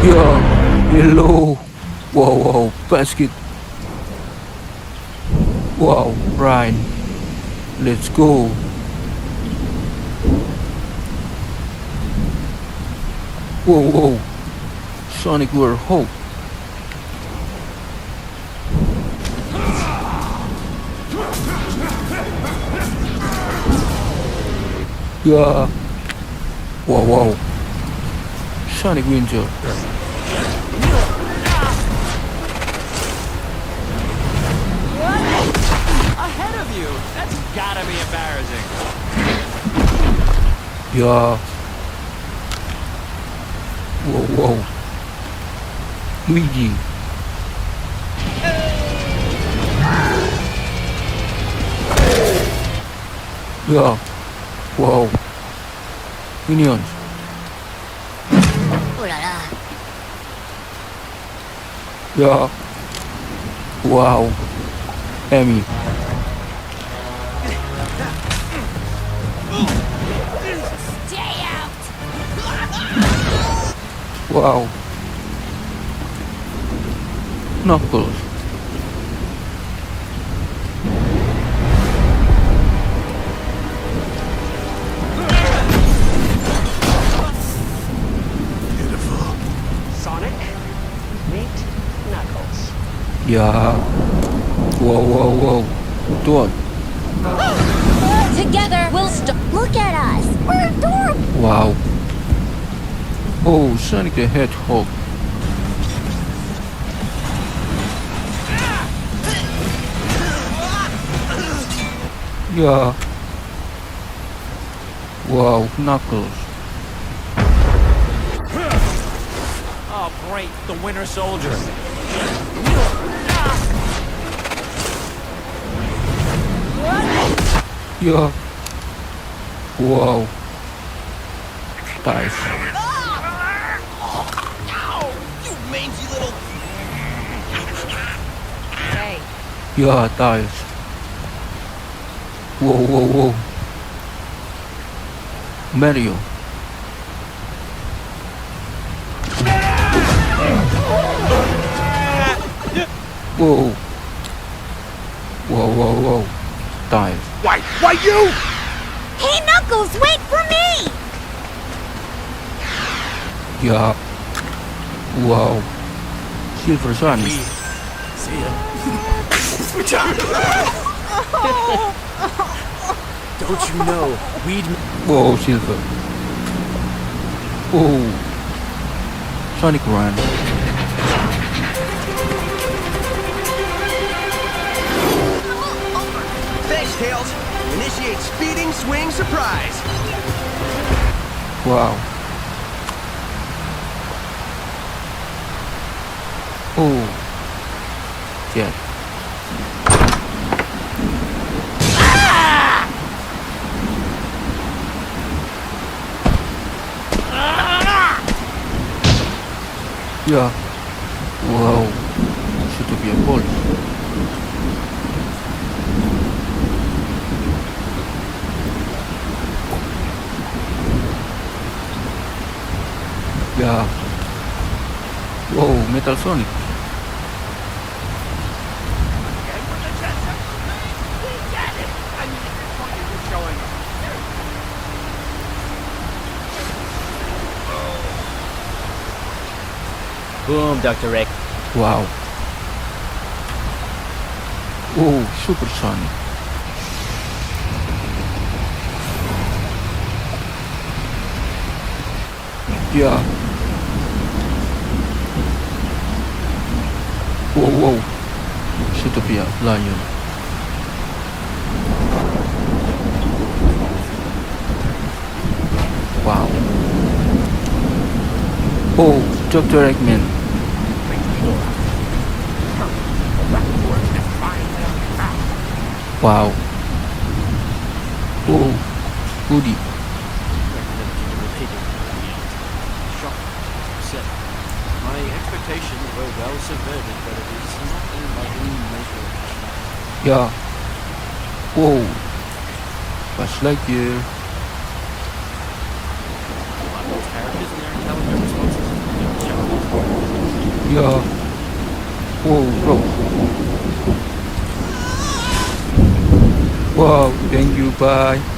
Yeah, hello. Wow, wow, basket. Wow, right. Let's go. Whoa, whoa. Sonic Werehog. Yeah. Wow, wow. Sonic Winter. Ahead of you! That's gotta be embarrassing. Yeah. Whoa, whoa. Luigi. Yeah. Wow. Minions. Ooh la la. Yeah. Wow. Ammy. Stay out! Wow. Knuckles. Sonic, meet Knuckles. Yeah. Whoa, whoa, whoa. Dog. Together, we'll Look at us! We're adorable! Wow. Oh, Sonic the Hedgehog. Yeah. Wow, Knuckles. Oh, great, the Winter Soldier. Yeah. Wow. Dice. Ow! You mangy little... Hey. Yeah, dice. Whoa, whoa, whoa. Mario. Whoa. Whoa, whoa, whoa. Dice. Why you? Hey, Knuckles, wait for me! Yeah. Wow. Silversonic. See ya. Don't you know, we'd... Whoa, Silver. Whoa. Sonic Run. Thanks, Tails. Initiate speeding swing surprise. Wow. Oh. Jet. Yeah. Wow. Should be a ball. Yeah. Whoa, Metalsonic. Boom, Dr. Rick. Wow. Whoa, Supersonic. Yeah. Whoa, whoa. Should be a lion. Wow. Oh, Dr. Eggman. Wow. Oh, Woody. My expectations were well subverted, but it is nothing by any measure. Yeah. Whoa. Buzz Lightyear. Characters and their intelligent responses. Yeah. Whoa, bro. Wow, thank you, bye.